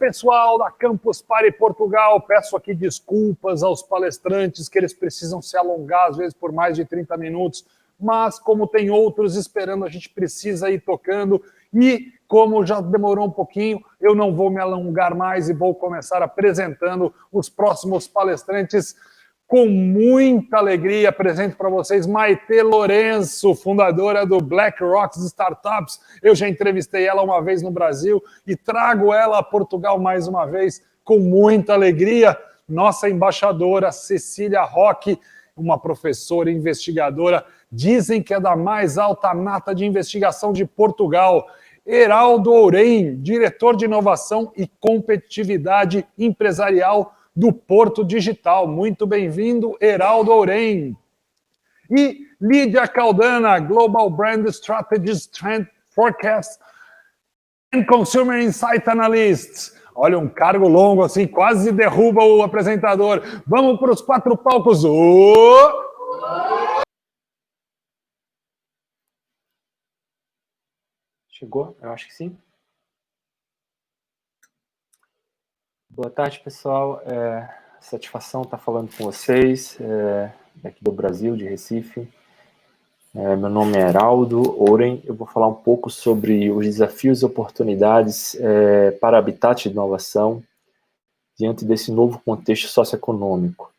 pessoal da Campus Party Portugal. Peço aqui desculpas aos palestrantes que eles precisam se alongar, às vezes por mais de 30 minutos, mas como tem outros esperando, a gente precisa ir tocando. E como já demorou um pouquinho, eu não vou me alongar mais e vou começar apresentando os próximos palestrantes. Com muita alegria, apresento para vocês Maite Lourenço, fundadora do Black Rocks Startups. Eu já entrevistei ela uma vez no Brasil e trago ela a Portugal mais uma vez com muita alegria. Nossa embaixadora Cecília Roque, uma professora investigadora, dizem que é da mais alta nata de investigação de Portugal. Heraldo Ourém, diretor de inovação e competitividade empresarial do Porto Digital. Muito bem-vindo, Heraldo Ourém. E Lídia Caldana, Global Brand Strategies, Trend Forecast and Consumer Insight Analyst. Olha, um cargo longo assim, quase derruba o apresentador. Vamos para os 4 palcos. Chegou? Eu acho que sim. Boa tarde, pessoal. Satisfação estar falando com vocês, daqui do Brasil, de Recife. Meu nome é Heraldo Ourém. Eu vou falar um pouco sobre os desafios e oportunidades para Habitat de inovação diante desse novo contexto socioeconômico,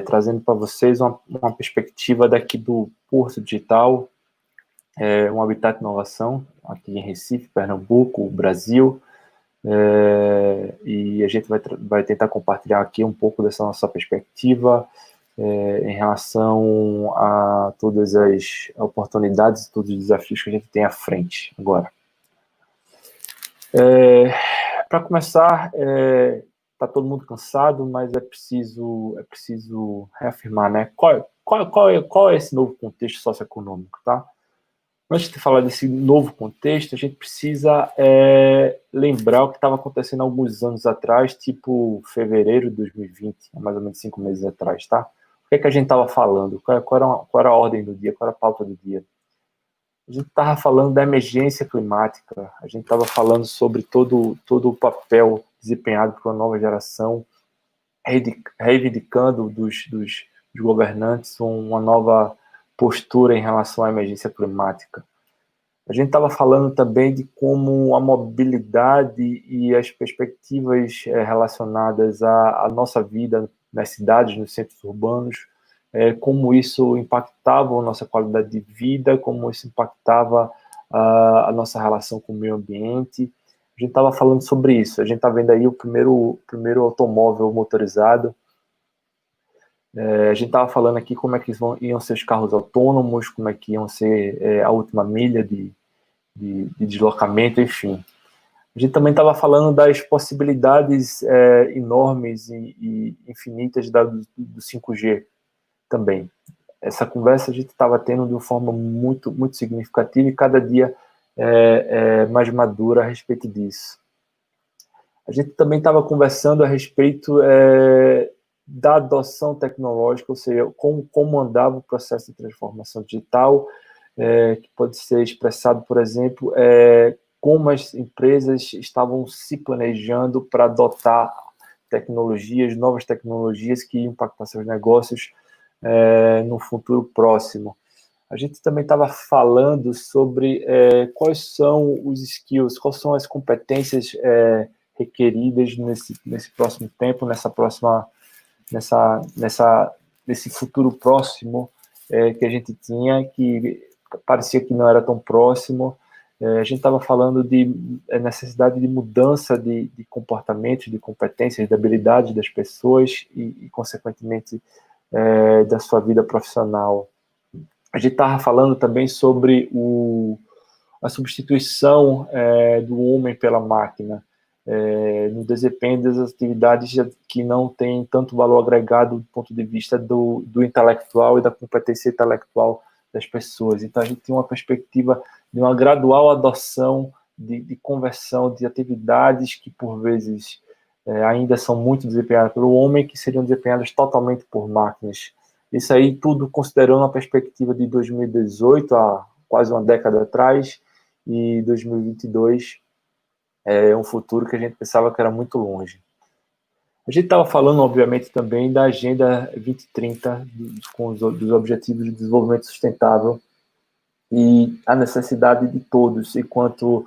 trazendo para vocês uma perspectiva daqui do Porto Digital, um Habitat de inovação aqui em Recife, Pernambuco, Brasil. E a gente vai tentar compartilhar aqui um pouco dessa nossa perspectiva em relação a todas as oportunidades e todos os desafios que a gente tem à frente agora. Para começar, está todo mundo cansado, mas é preciso reafirmar, né? Qual é esse novo contexto socioeconômico, tá? Antes de falar desse novo contexto, a gente precisa lembrar o que estava acontecendo há alguns anos atrás, tipo fevereiro de 2020, mais ou menos 5 meses atrás, tá? O que é que a gente estava falando? Qual era a ordem do dia? Qual era a pauta do dia? A gente estava falando da emergência climática, a gente estava falando sobre todo o papel desempenhado por uma nova geração, reivindicando dos governantes uma nova postura em relação à emergência climática. A gente estava falando também de como a mobilidade e as perspectivas relacionadas à nossa vida nas cidades, nos centros urbanos, como isso impactava a nossa qualidade de vida, como isso impactava a nossa relação com o meio ambiente. A gente estava falando sobre isso. A gente está vendo aí o primeiro automóvel motorizado. A gente estava falando aqui como é que iam ser os carros autônomos, como é que iam ser a última milha de deslocamento, enfim. A gente também estava falando das possibilidades enormes e infinitas do 5G também. Essa conversa a gente estava tendo de uma forma muito, muito significativa e cada dia mais madura a respeito disso. A gente também estava conversando a respeito da adoção tecnológica, ou seja, como andava o processo de transformação digital, que pode ser expressado, por exemplo, como as empresas estavam se planejando para adotar novas tecnologias que iam impactar seus negócios no futuro próximo. A gente também estava falando sobre quais são os skills, quais são as competências requeridas nesse próximo tempo, nesse futuro próximo que a gente tinha, que parecia que não era tão próximo. A gente estava falando de necessidade de mudança de comportamentos, de competências, de habilidades das pessoas e consequentemente, da sua vida profissional. A gente estava falando também sobre a substituição do homem pela máquina, no desempenho das atividades que não têm tanto valor agregado do ponto de vista do intelectual e da competência intelectual das pessoas. Então, a gente tem uma perspectiva de uma gradual adoção de conversão de atividades que, por vezes, ainda são muito desempenhadas pelo homem, que seriam desempenhadas totalmente por máquinas. Isso aí tudo considerando a perspectiva de 2018, há quase uma década atrás, e 2022, um futuro que a gente pensava que era muito longe. A gente estava falando, obviamente, também da Agenda 2030, dos Objetivos de Desenvolvimento Sustentável, e a necessidade de todos, enquanto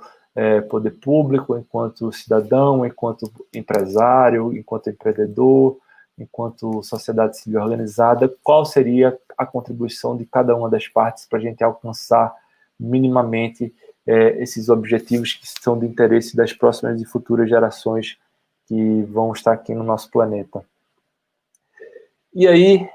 poder público, enquanto cidadão, enquanto empresário, enquanto empreendedor, enquanto sociedade civil organizada, qual seria a contribuição de cada uma das partes para a gente alcançar minimamente esses objetivos que são de interesse das próximas e futuras gerações que vão estar aqui no nosso planeta. E aí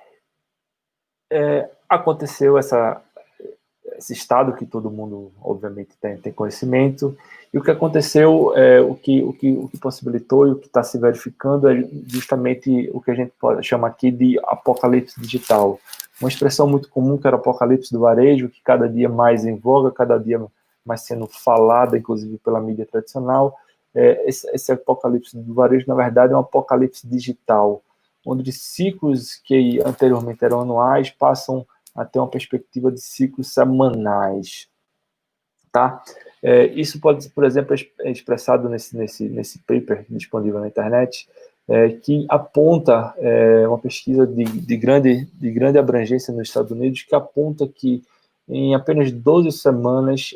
aconteceu esse estado que todo mundo, obviamente, tem conhecimento, e o que aconteceu, o que possibilitou e o que está se verificando é justamente o que a gente pode chamar aqui de apocalipse digital. Uma expressão muito comum que era o apocalipse do varejo, que cada dia mais em voga, cada dia mais sendo falada, inclusive pela mídia tradicional. Esse apocalipse do varejo, na verdade, é um apocalipse digital, onde ciclos que anteriormente eram anuais passam a ter uma perspectiva de ciclos semanais, tá? Isso pode, por exemplo, expressado nesse paper disponível na internet, que aponta uma pesquisa de grande abrangência nos Estados Unidos, que aponta que em apenas 12 semanas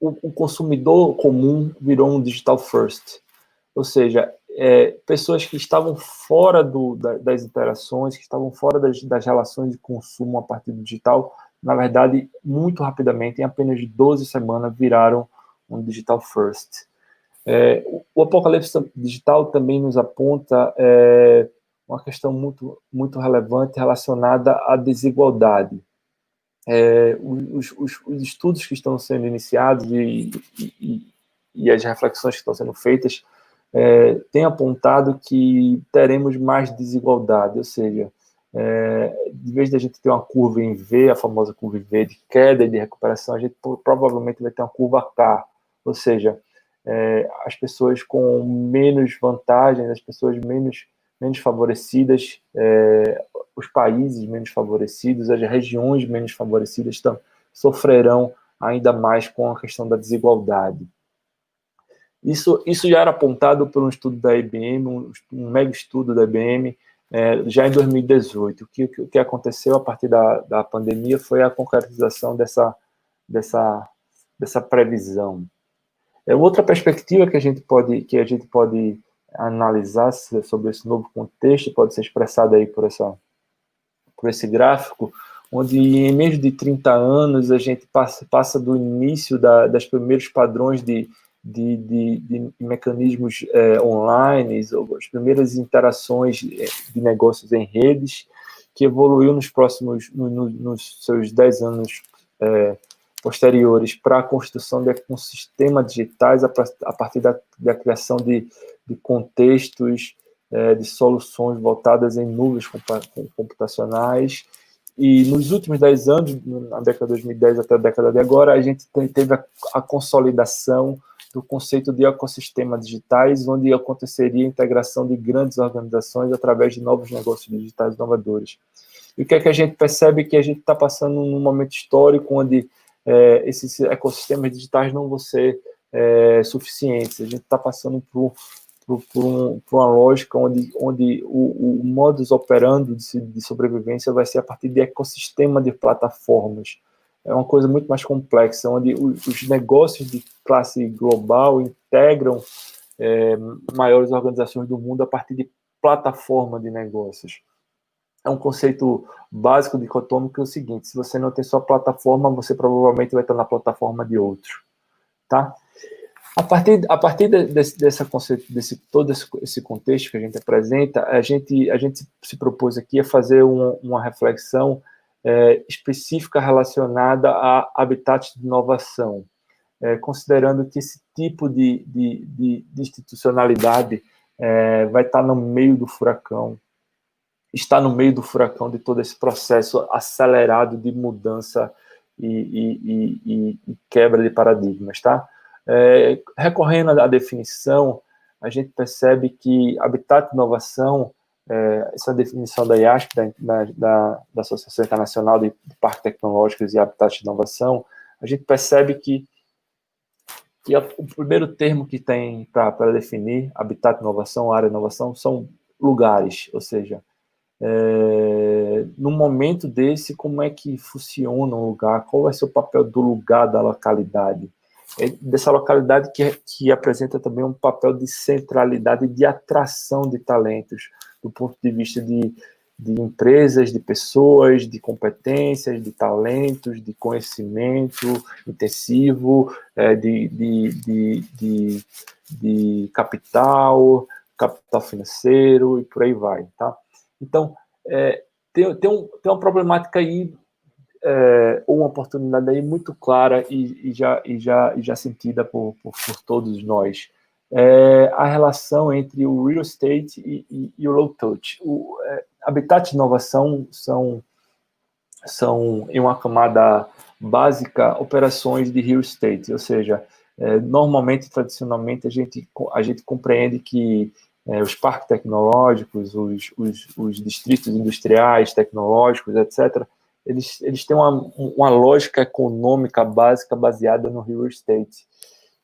o consumidor comum virou um digital first, ou seja, pessoas que estavam fora das interações, que estavam fora das relações de consumo a partir do digital, na verdade, muito rapidamente, em apenas 12 semanas, viraram um digital first. O apocalipse digital também nos aponta uma questão muito, muito relevante relacionada à desigualdade. Os estudos que estão sendo iniciados e as reflexões que estão sendo feitas têm apontado que teremos mais desigualdade, ou seja, de vez de a gente ter uma curva em V, a famosa curva em V de queda e de recuperação, a gente provavelmente vai ter uma curva K, ou seja, as pessoas com menos vantagens, as pessoas menos favorecidas, os países menos favorecidos, as regiões menos favorecidas sofrerão ainda mais com a questão da desigualdade. Isso já era apontado por um estudo da IBM, um mega estudo da IBM, já em 2018. O que aconteceu a partir da pandemia foi a concretização dessa previsão. Outra perspectiva que a gente pode analisar sobre esse novo contexto pode ser expressada aí por esse gráfico, onde em menos de 30 anos a gente passa do início das primeiros padrões de mecanismos online, as primeiras interações de negócios em redes, que evoluiu nos seus 10 anos posteriores para a construção de ecossistemas digitais a partir da criação de contextos, de soluções voltadas em nuvens computacionais. E nos últimos 10 anos, na década de 2010 até a década de agora, a gente teve a consolidação do conceito de ecossistemas digitais, onde aconteceria a integração de grandes organizações através de novos negócios digitais inovadores. E o que é que a gente percebe? Que a gente está passando num momento histórico onde esses ecossistemas digitais não vão ser suficientes. A gente está passando por uma lógica onde o modus operandi de sobrevivência vai ser a partir de ecossistema de plataformas. É uma coisa muito mais complexa, onde os negócios de classe global integram maiores organizações do mundo a partir de plataforma de negócios. É um conceito básico dicotômico, que é o seguinte: se você não tem sua plataforma, você provavelmente vai estar na plataforma de outro, tá? A partir desse todo esse contexto que a gente apresenta, a gente se propôs aqui a fazer uma reflexão específica relacionada a habitats de inovação, considerando que esse tipo de institucionalidade vai estar no meio do furacão, está no meio do furacão de todo esse processo acelerado de mudança e quebra de paradigmas, tá? Recorrendo à definição, a gente percebe que habitat de inovação, essa definição da IASP, da Associação Internacional de Parques Tecnológicos e Habitats de Inovação, a gente percebe que o primeiro termo que tem para definir habitat de inovação, área de inovação, são lugares, ou seja, num momento desse, como é que funciona um lugar, qual vai ser o papel do lugar, da localidade, dessa localidade que apresenta também um papel de centralidade e de atração de talentos, do ponto de vista de empresas, de pessoas, de competências, de talentos, de conhecimento intensivo, de capital financeiro e por aí vai, tá? Então, tem uma problemática aí, ou uma oportunidade aí muito clara e já sentida por todos nós. A relação entre o real estate e o low touch. Habitat de inovação são, em uma camada básica, operações de real estate, ou seja, normalmente, tradicionalmente, a gente compreende que os parques tecnológicos, os distritos industriais, tecnológicos, etc., eles têm uma lógica econômica básica baseada no real estate.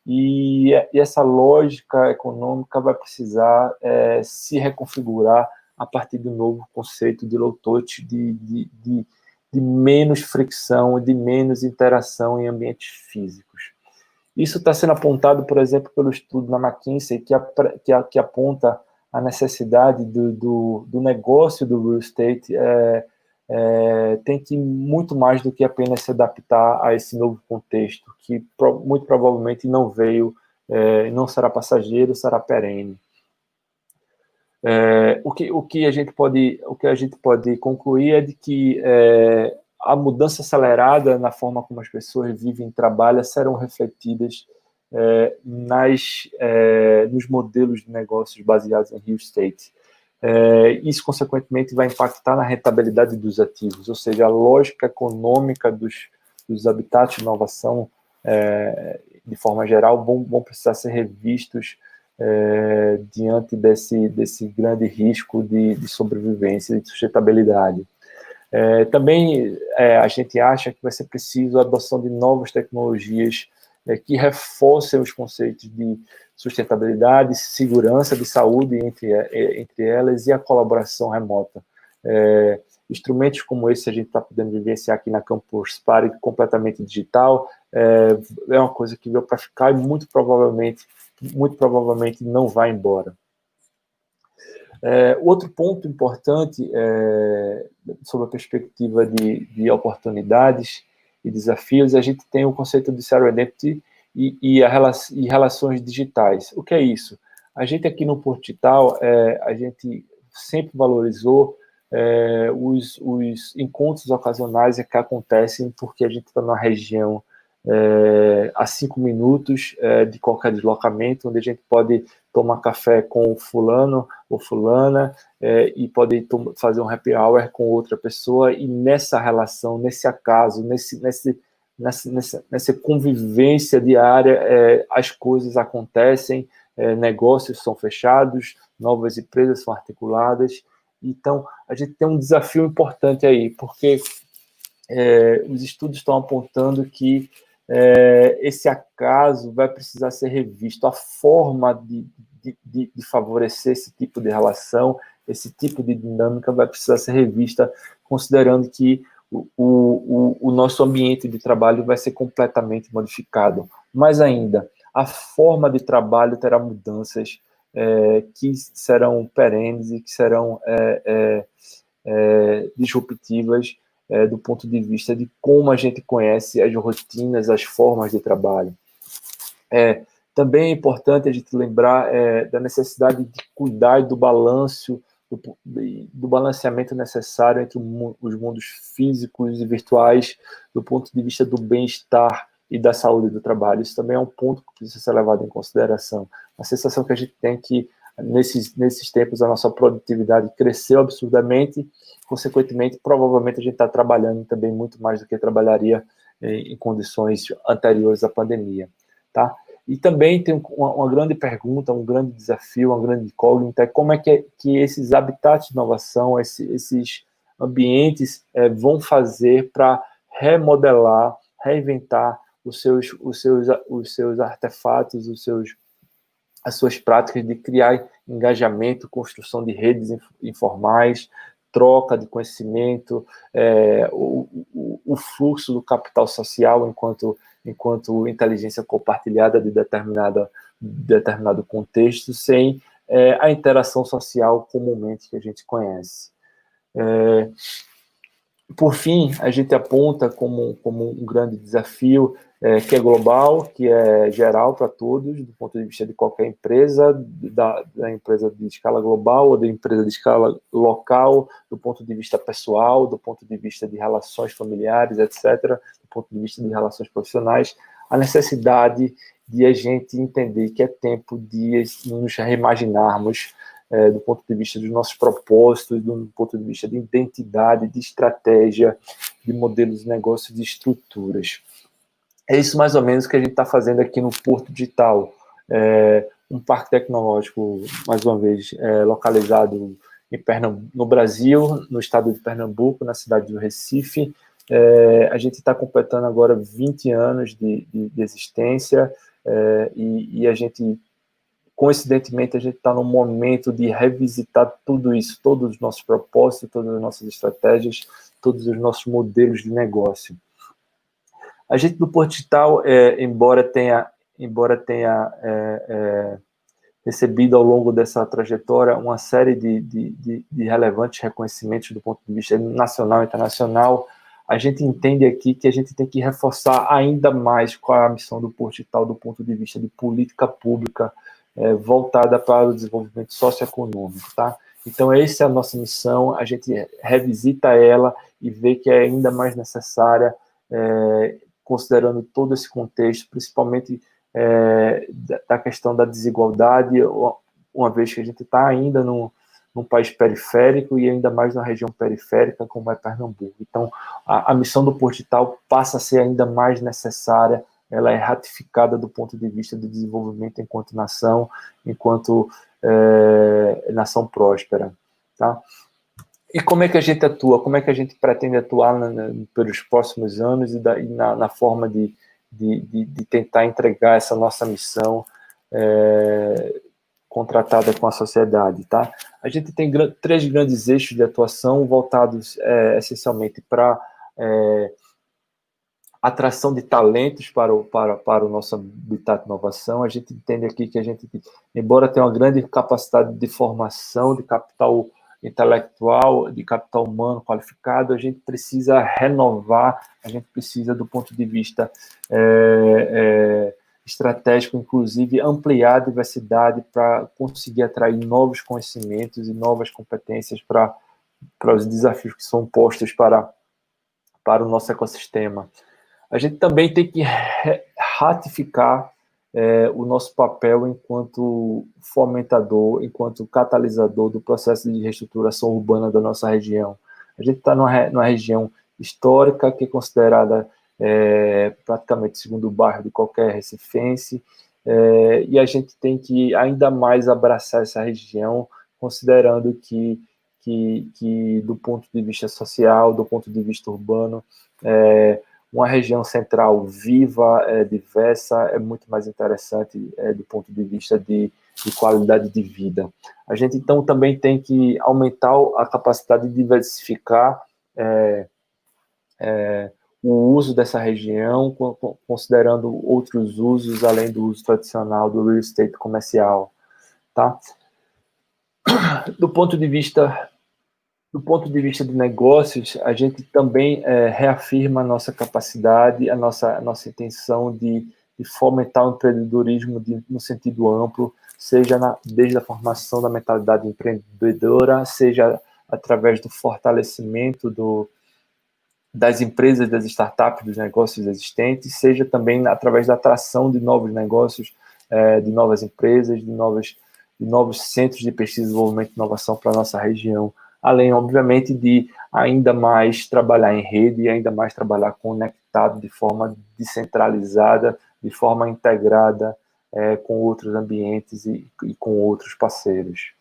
E essa lógica econômica vai precisar se reconfigurar a partir do novo conceito de low touch, de menos fricção, de menos interação em ambientes físicos. Isso está sendo apontado, por exemplo, pelo estudo da McKinsey, que aponta a necessidade do negócio do real estate tem que muito mais do que apenas se adaptar a esse novo contexto, que muito provavelmente não veio, não será passageiro, será perene. O que a gente pode concluir é de que a mudança acelerada na forma como as pessoas vivem e trabalham serão refletidas nos modelos de negócios baseados em real estate. Isso, consequentemente, vai impactar na rentabilidade dos ativos, ou seja, a lógica econômica dos habitats de inovação, de forma geral, vão precisar ser revistos diante desse grande risco de sobrevivência e de sustentabilidade. Também a gente acha que vai ser preciso a adoção de novas tecnologias que reforcem os conceitos de sustentabilidade, segurança, de saúde entre elas e a colaboração remota. Instrumentos como esse a gente está podendo vivenciar aqui na Campus Party, completamente digital, é uma coisa que veio para ficar e muito provavelmente não vai embora. Outro ponto importante sobre a perspectiva de oportunidades e desafios, a gente tem o conceito de serendipity e relações digitais. O que é isso? A gente aqui no Portital, a gente sempre valorizou os encontros ocasionais que acontecem porque a gente está numa região a 5 minutos de qualquer deslocamento, onde a gente pode tomar café com fulano ou fulana e pode fazer um happy hour com outra pessoa, e nessa relação, nesse acaso, nessa convivência diária, as coisas acontecem, negócios são fechados, novas empresas são articuladas. Então, a gente tem um desafio importante aí, porque os estudos estão apontando que esse acaso vai precisar ser revisto, a forma de favorecer esse tipo de relação, esse tipo de dinâmica vai precisar ser revista, considerando que o nosso ambiente de trabalho vai ser completamente modificado. Mais ainda, a forma de trabalho terá mudanças que serão perenes e que serão disruptivas do ponto de vista de como a gente conhece as rotinas, as formas de trabalho. Também é importante a gente lembrar da necessidade de cuidar do balanço, do balanceamento necessário entre os mundos físicos e virtuais, do ponto de vista do bem-estar e da saúde do trabalho. Isso também é um ponto que precisa ser levado em consideração. A sensação que a gente tem que, nesses tempos, a nossa produtividade cresceu absurdamente, consequentemente, provavelmente a gente está trabalhando também muito mais do que trabalharia em condições anteriores à pandemia, tá? E também tem uma grande pergunta, um grande desafio, uma grande incógnita, é como é que esses habitats de inovação, esses ambientes vão fazer para remodelar, reinventar os seus artefatos, as suas práticas de criar engajamento, construção de redes informais, troca de conhecimento, o fluxo do capital social enquanto inteligência compartilhada de determinado contexto, sem a interação social comumente que a gente conhece. Por fim, a gente aponta como um grande desafio que é global, que é geral para todos, do ponto de vista de qualquer empresa, da empresa de escala global ou da empresa de escala local, do ponto de vista pessoal, do ponto de vista de relações familiares, etc., do ponto de vista de relações profissionais, a necessidade de a gente entender que é tempo de nos reimaginarmos do ponto de vista dos nossos propósitos, do ponto de vista de identidade, de estratégia, de modelos de negócio, de estruturas. É isso mais ou menos que a gente está fazendo aqui no Porto Digital, um parque tecnológico, mais uma vez, localizado no Brasil, no estado de Pernambuco, na cidade do Recife. A gente está completando agora 20 anos de existência e a gente, coincidentemente, a gente está no momento de revisitar tudo isso, todos os nossos propósitos, todas as nossas estratégias, todos os nossos modelos de negócio. A gente do Porto Digital, embora tenha recebido ao longo dessa trajetória uma série de relevantes reconhecimentos do ponto de vista nacional e internacional, a gente entende aqui que a gente tem que reforçar ainda mais qual é a missão do Porto Digital do ponto de vista de política pública voltada para o desenvolvimento socioeconômico, tá? Então, essa é a nossa missão, a gente revisita ela e vê que é ainda mais necessária, considerando todo esse contexto, principalmente da questão da desigualdade, uma vez que a gente está ainda num país periférico e ainda mais na região periférica, como é Pernambuco. Então, a missão do Porto Digital passa a ser ainda mais necessária, ela é ratificada do ponto de vista do desenvolvimento enquanto nação nação próspera. Tá? E como é que a gente atua? Como é que a gente pretende atuar pelos próximos anos e na forma de tentar entregar essa nossa missão contratada com a sociedade, tá? A gente tem 3 grandes eixos de atuação voltados essencialmente para atração de talentos para o nosso habitat de inovação. A gente entende aqui que a gente, embora tenha uma grande capacidade de formação, de capital intelectual, de capital humano qualificado, a gente precisa renovar, a gente precisa, do ponto de vista estratégico, inclusive, ampliar a diversidade para conseguir atrair novos conhecimentos e novas competências para os desafios que são postos para o nosso ecossistema. A gente também tem que ratificar o nosso papel enquanto fomentador, enquanto catalisador do processo de reestruturação urbana da nossa região. A gente está numa região histórica que é considerada praticamente o segundo bairro de qualquer recifense, e a gente tem que ainda mais abraçar essa região, considerando que do ponto de vista social, do ponto de vista urbano, uma região central viva, diversa, é muito mais interessante do ponto de vista de qualidade de vida. A gente, então, também tem que aumentar a capacidade de diversificar o uso dessa região, considerando outros usos, além do uso tradicional do real estate comercial. Tá? Do ponto de vista de negócios, a gente também reafirma a nossa capacidade, a nossa intenção de fomentar o empreendedorismo no sentido amplo, seja desde a formação da mentalidade empreendedora, seja através do fortalecimento das empresas, das startups, dos negócios existentes, seja também através da atração de novos negócios, de novas empresas, de novos centros de pesquisa, desenvolvimento e inovação para a nossa região, além, obviamente, de ainda mais trabalhar em rede e ainda mais trabalhar conectado de forma descentralizada, de forma integrada com outros ambientes e com outros parceiros.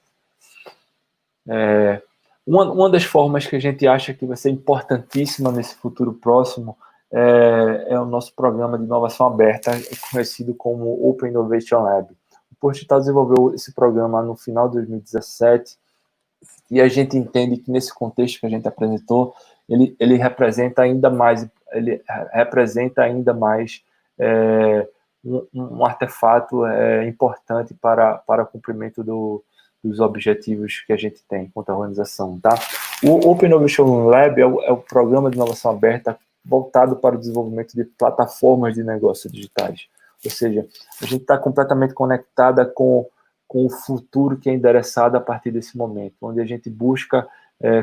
Uma das formas que a gente acha que vai ser importantíssima nesse futuro próximo é o nosso programa de inovação aberta, conhecido como Open Innovation Lab. O Portital desenvolveu esse programa no final de 2017 e a gente entende que nesse contexto que a gente apresentou, ele representa ainda mais, um artefato importante para o cumprimento dos objetivos que a gente tem quanto à organização, tá? O Open Innovation Lab é o programa de inovação aberta voltado para o desenvolvimento de plataformas de negócios digitais. Ou seja, a gente está completamente conectada com o futuro que é endereçado a partir desse momento, onde a gente busca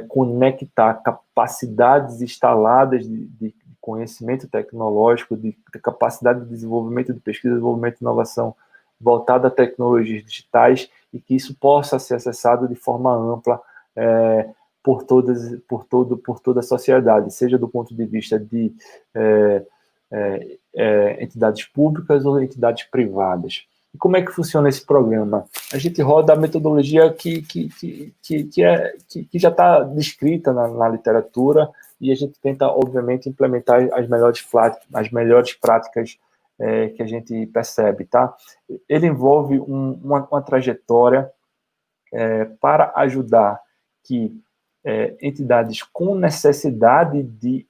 conectar capacidades instaladas de conhecimento tecnológico, de capacidade de desenvolvimento de pesquisa, desenvolvimento e inovação voltada a tecnologias digitais e que isso possa ser acessado de forma ampla por toda a sociedade, seja do ponto de vista de entidades públicas ou entidades privadas. E como é que funciona esse programa? A gente roda a metodologia que já está descrita na literatura e a gente tenta, obviamente, implementar as melhores práticas que a gente percebe, tá? Ele envolve uma trajetória para ajudar que entidades com necessidade de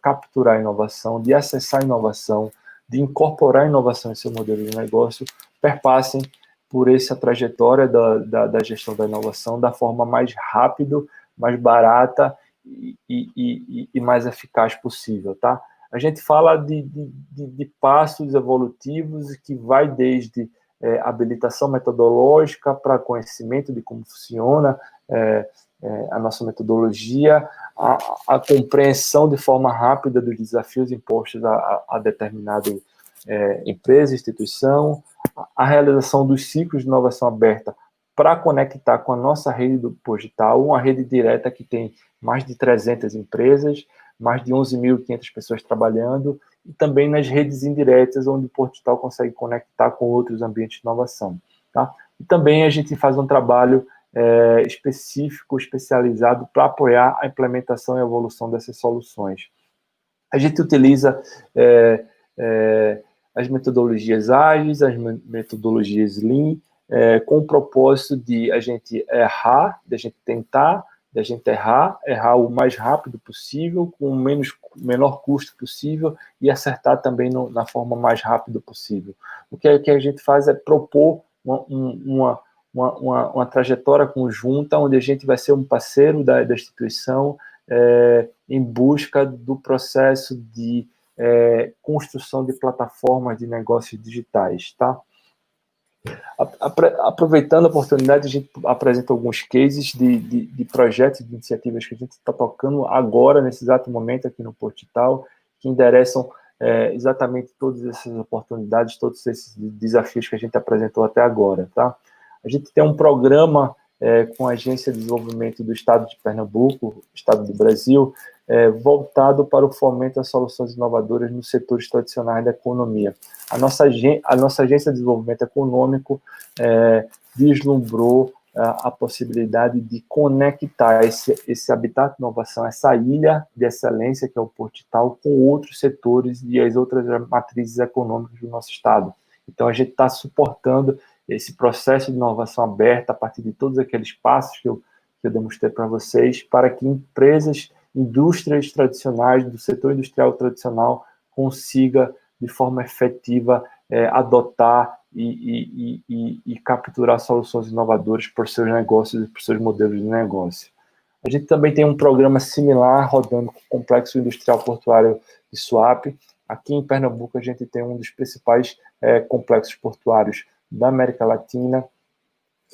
capturar a inovação, de acessar a inovação, de incorporar a inovação em seu modelo de negócio, perpassem por essa trajetória da gestão da inovação da forma mais rápida, mais barata e mais eficaz possível, tá? A gente fala de passos evolutivos que vai desde habilitação metodológica para conhecimento de como funciona a nossa metodologia, a compreensão de forma rápida dos desafios impostos a determinada empresa, instituição, a realização dos ciclos de inovação aberta para conectar com a nossa rede do Portital, uma rede direta que tem mais de 300 empresas, mais de 11.500 pessoas trabalhando, e também nas redes indiretas, onde o Portital consegue conectar com outros ambientes de inovação. Tá? E também a gente faz um trabalho específico, especializado para apoiar a implementação e a evolução dessas soluções. A gente utiliza as metodologias ágeis, as metodologias Lean, com o propósito de a gente errar, de a gente tentar, de a gente errar o mais rápido possível, com o menor custo possível e acertar também na forma mais rápida possível. O que a gente faz é propor uma trajetória conjunta, onde a gente vai ser um parceiro da instituição em busca do processo de construção de plataformas de negócios digitais, tá? Aproveitando a oportunidade, a gente apresenta alguns cases de projetos, de iniciativas que a gente está tocando agora, nesse exato momento, aqui no Portital, que endereçam exatamente todas essas oportunidades, todos esses desafios que a gente apresentou até agora, tá? A gente tem um programa com a Agência de Desenvolvimento do Estado de Pernambuco, Estado do Brasil, voltado para o fomento das soluções inovadoras nos setores tradicionais da economia. A nossa Agência de Desenvolvimento Econômico vislumbrou a possibilidade de conectar esse habitat de inovação, essa ilha de excelência que é o Portital, com outros setores e as outras matrizes econômicas do nosso Estado. Então, a gente está suportando esse processo de inovação aberta a partir de todos aqueles passos que eu demonstrei para vocês, para que indústrias tradicionais, do setor industrial tradicional, consiga, de forma efetiva, adotar e capturar soluções inovadoras para os seus negócios e para os seus modelos de negócio. A gente também tem um programa similar rodando com o Complexo Industrial Portuário de Suape. Aqui em Pernambuco, a gente tem um dos principais complexos portuários da América Latina,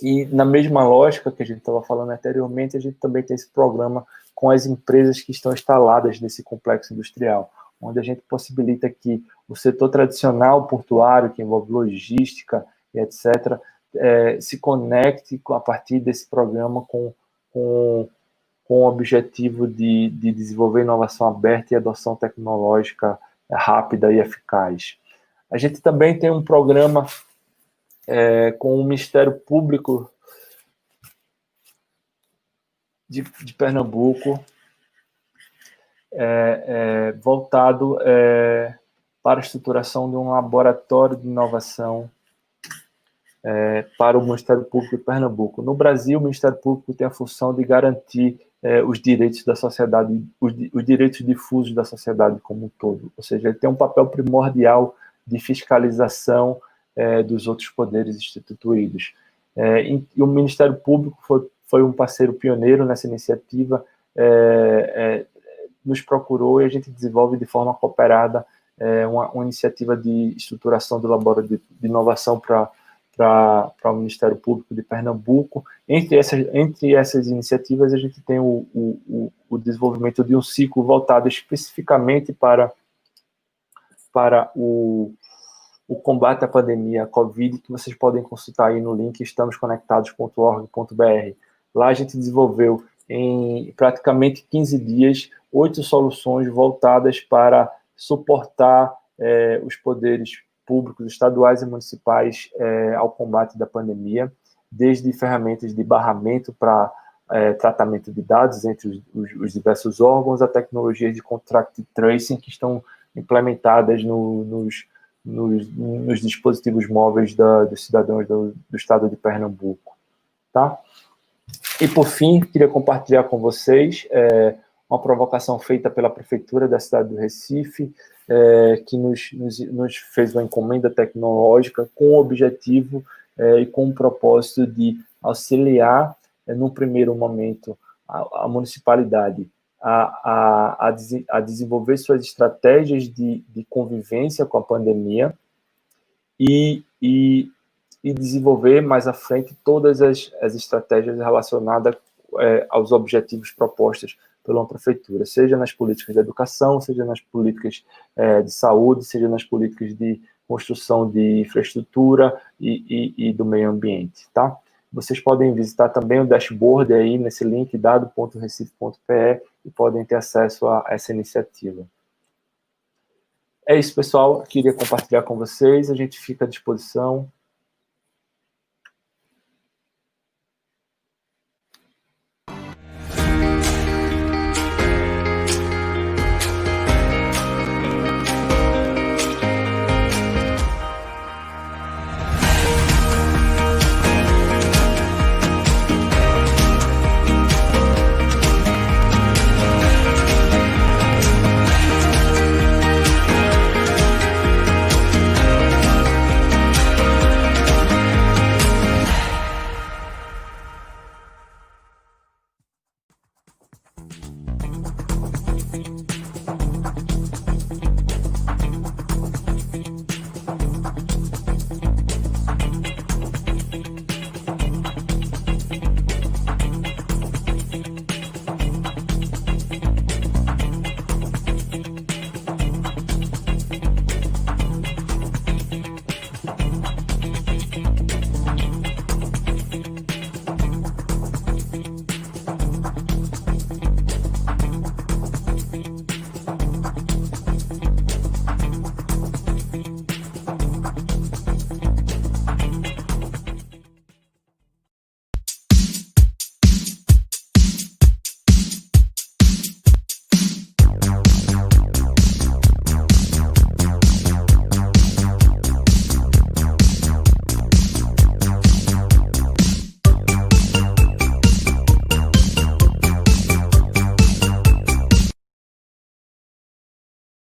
e na mesma lógica que a gente estava falando anteriormente, a gente também tem esse programa com as empresas que estão instaladas nesse complexo industrial, onde a gente possibilita que o setor tradicional portuário, que envolve logística e etc., se conecte a partir desse programa com o objetivo de desenvolver inovação aberta e adoção tecnológica rápida e eficaz. A gente também tem um programa com o Ministério Público de Pernambuco, voltado para a estruturação de um laboratório de inovação para o Ministério Público de Pernambuco. No Brasil, o Ministério Público tem a função de garantir os direitos da sociedade, os direitos difusos da sociedade como um todo. Ou seja, ele tem um papel primordial de fiscalização dos outros poderes instituídos. E o Ministério Público foi um parceiro pioneiro nessa iniciativa, nos procurou e a gente desenvolve de forma cooperada uma iniciativa de estruturação do laboratório de inovação para o Ministério Público de Pernambuco. Entre essas iniciativas, a gente tem o desenvolvimento de um ciclo voltado especificamente para o combate à pandemia Covid, que vocês podem consultar aí no link estamosconectados.org.br. Lá a gente desenvolveu em praticamente 15 dias 8 soluções voltadas para suportar os poderes públicos, estaduais e municipais ao combate da pandemia, desde ferramentas de barramento para tratamento de dados entre os diversos órgãos, a tecnologias de contact tracing que estão implementadas nos dispositivos móveis dos cidadãos do estado de Pernambuco. Tá? E, por fim, queria compartilhar com vocês uma provocação feita pela Prefeitura da cidade do Recife, que nos fez uma encomenda tecnológica com o objetivo e com o propósito de auxiliar, num primeiro momento, a municipalidade a desenvolver suas estratégias de convivência com a pandemia e desenvolver mais à frente todas as estratégias relacionadas aos objetivos propostos pela prefeitura, seja nas políticas de educação, seja nas políticas de saúde, seja nas políticas de construção de infraestrutura e do meio ambiente, tá? Vocês podem visitar também o dashboard aí nesse link dado.recife.pe e podem ter acesso a essa iniciativa. É isso, pessoal. Queria compartilhar com vocês. A gente fica à disposição.